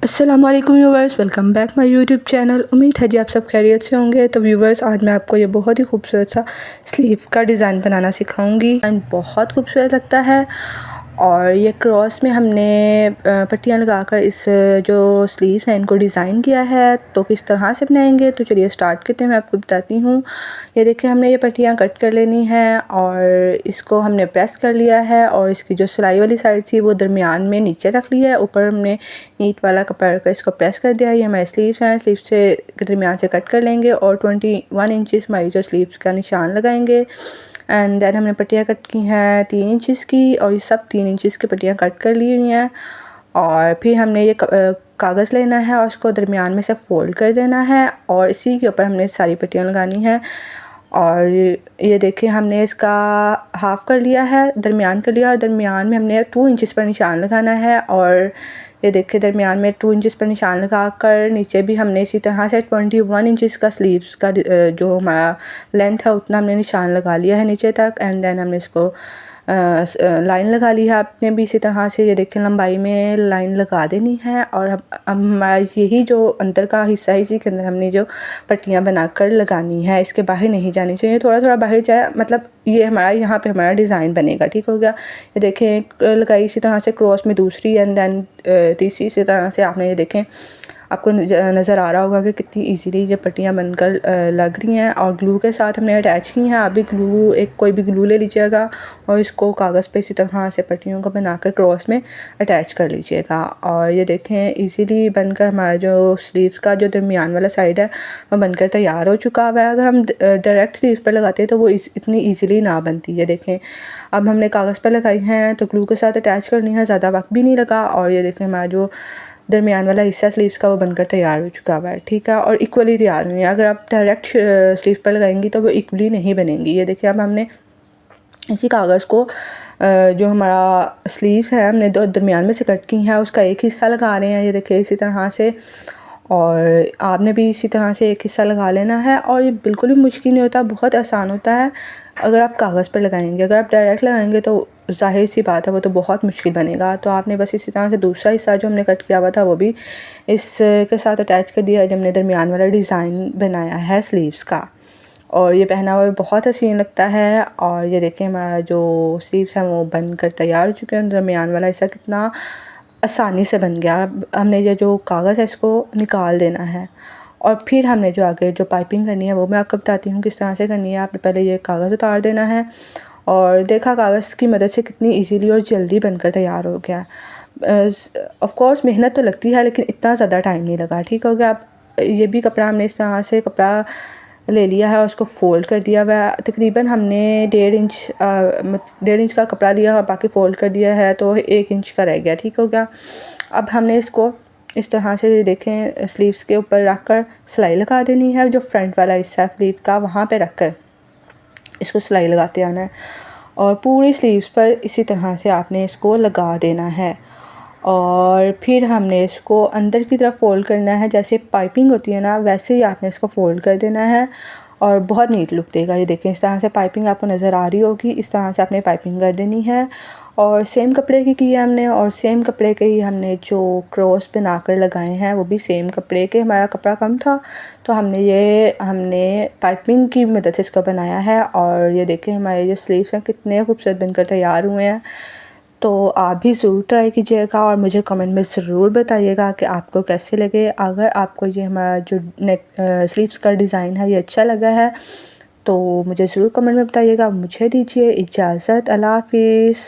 अस्सलाम वालेकुम viewers, welcome back my YouTube channel. उम्मीद है जी आप सब खैरियत से होंगे। तो व्यूवर्स, आज मैं आपको ये बहुत ही खूबसूरत सा स्लीव का डिज़ाइन बनाना सिखाऊंगी। एंड बहुत खूबसूरत लगता है। और ये क्रॉस में हमने पट्टियाँ लगाकर इस जो स्लीव्स हैं इनको डिज़ाइन किया है। तो किस तरह से बनाएंगे, तो चलिए स्टार्ट करते हैं। मैं आपको बताती हूँ। ये देखिए, हमने ये पट्टियाँ कट कर लेनी है और इसको हमने प्रेस कर लिया है। और इसकी जो सिलाई वाली साइड थी वो दरमियान में नीचे रख लिया है। ऊपर हमने नीट वाला कपड़ा रखकर इसको प्रेस कर दिया है। ये हमारे स्लीव्स हैं, स्लीव्स से दरमियान से कट कर लेंगे और 21 इंचज़ हमारी जो स्लीव्स का निशान लगाएंगे। एंड देन हमने पट्टियाँ कट की हैं 3 इंचज़ की, और ये सब 3 इंचज़ की पट्टियाँ कट कर ली हुई हैं। और फिर हमने ये कागज़ लेना है और उसको दरमियान में से फ़ोल्ड कर देना है और इसी के ऊपर हमने सारी पट्टियाँ लगानी हैं। और ये देखिए, हमने इसका हाफ़ कर लिया है, दरमियान कर लिया, और दरमियान में हमने 2 इंचज़ पर निशान लगाना है। और ये देखिए, दरमियान में 2 इंचज़ पर निशान लगा कर नीचे भी हमने इसी तरह से 21 इंचज़ का स्लीव्स का जो हमारा लेंथ है उतना हमने निशान लगा लिया है नीचे तक। एंड देन हमने इसको लाइन लगा ली है आपने भी इसी तरह से। ये देखिए, लंबाई में लाइन लगा देनी है। और अब हमारा यही जो अंदर का हिस्सा है, इसी के अंदर हमने जो पट्टियाँ बनाकर लगानी है, इसके बाहर नहीं जानी चाहिए। थोड़ा थोड़ा बाहर जाए, मतलब ये हमारा यहाँ पे हमारा डिज़ाइन बनेगा। ठीक हो गया। ये देखें, एक लगाई इसी तरह से क्रॉस में दूसरी, एंड देन तीसरी। इसी तरह से आपने ये देखें, आपको नज़र आ रहा होगा कि कितनी इजीली ये पट्टियाँ बनकर लग रही हैं। और ग्लू के साथ हमने अटैच की हैं। आप भी ग्लू, एक कोई भी ग्लू ले लीजिएगा और इसको कागज़ पे इसी तरह से पट्टियों को बनाकर क्रॉस में अटैच कर लीजिएगा। और ये देखें, इजीली बनकर हमारा जो स्लीव्स का जो दरमियान वाला साइड है वो बनकर तैयार हो चुका हुआ है। अगर हम डायरेक्ट स्लीव पर लगाते हैं तो वो इतनी ईज़िली ना बनती है। देखें, अब हमने कागज़ पर लगाई हैं तो ग्लू के साथ अटैच करनी है, ज़्यादा वक्त भी नहीं लगा। और ये देखें, हमारा जो दरमियान वाला हिस्सा स्लीव्स का वो बनकर तैयार हो चुका हुआ है। ठीक है। और इक्वली तैयार हुई है। अगर आप डायरेक्ट स्लीव पर लगाएंगी तो वो इक्वली नहीं बनेंगी। ये देखिए, अब हमने इसी कागज़ को जो हमारा स्लीव्स है हमने दो दरमियान में से कट की है उसका एक हिस्सा लगा रहे हैं। ये देखिए, इसी तरह से। और आपने भी इसी तरह से एक हिस्सा लगा लेना है। और ये बिल्कुल भी मुश्किल नहीं होता, बहुत आसान होता है अगर आप कागज़ पर लगाएंगे। अगर आप डायरेक्ट लगाएंगे तो ज़ाहिर सी बात है वो तो बहुत मुश्किल बनेगा। तो आपने बस इसी तरह से दूसरा हिस्सा जो हमने कट किया हुआ था वो भी इसके साथ अटैच कर दिया है, जब हमने दरमियान वाला डिज़ाइन बनाया है स्लीव्स का। और ये पहना हुआ बहुत हसीन लगता है। और ये देखें, हमारा जो स्लीव्स हैं वो बनकर तैयार हो चुके हैं। दरमियान वाला हिस्सा कितना आसानी से बन गया। अब हमने ये जो कागज़ है इसको निकाल देना है। और फिर हमने जो आगे जो पाइपिंग करनी है वो मैं आपको बताती हूँ किस तरह से करनी है। आपने पहले ये कागज़ उतार देना है और देखा कागज़ की मदद से कितनी इजीली और जल्दी बनकर तैयार हो गया। ऑफ़ कोर्स मेहनत तो लगती है, लेकिन इतना ज़्यादा टाइम नहीं लगा। ठीक हो गया। अब ये भी कपड़ा हमने इस तरह से कपड़ा ले लिया है और उसको फ़ोल्ड कर दिया हुआ है। तकरीबन हमने 1.5 इंच का कपड़ा लिया और बाकी फ़ोल्ड कर दिया है, तो 1 इंच का रह गया। ठीक हो गया। अब हमने इसको इस तरह से देखें स्लीव्स के ऊपर रख कर सिलाई लगा देनी है। जो फ्रंट वाला हिस्सा है स्लीव का, वहाँ पे रख कर इसको सिलाई लगाते आना है। और पूरी स्लीव्स पर इसी तरह से आपने इसको लगा देना है। और फिर हमने इसको अंदर की तरफ फ़ोल्ड करना है, जैसे पाइपिंग होती है ना वैसे ही आपने इसको फ़ोल्ड कर देना है और बहुत नीट लुक देगा। ये देखें, इस तरह से पाइपिंग आपको नज़र आ रही होगी, इस तरह से आपने पाइपिंग कर देनी है। और सेम कपड़े की है हमने, और सेम कपड़े के ही हमने जो क्रॉस बना कर लगाए हैं वो भी सेम कपड़े के। हमारा कपड़ा कम था तो हमने पाइपिंग की मदद से इसको बनाया है। और ये देखें, हमारे जो स्लीव्स हैं कितने खूबसूरत बनकर तैयार हुए हैं। तो आप भी ज़रूर ट्राई कीजिएगा और मुझे कमेंट में ज़रूर बताइएगा कि आपको कैसे लगे। अगर आपको ये हमारा जो नेक स्लीव्स का डिज़ाइन है ये अच्छा लगा है तो मुझे ज़रूर कमेंट में बताइएगा। मुझे दीजिए इजाज़त। अल्लाह हाफ़िज़।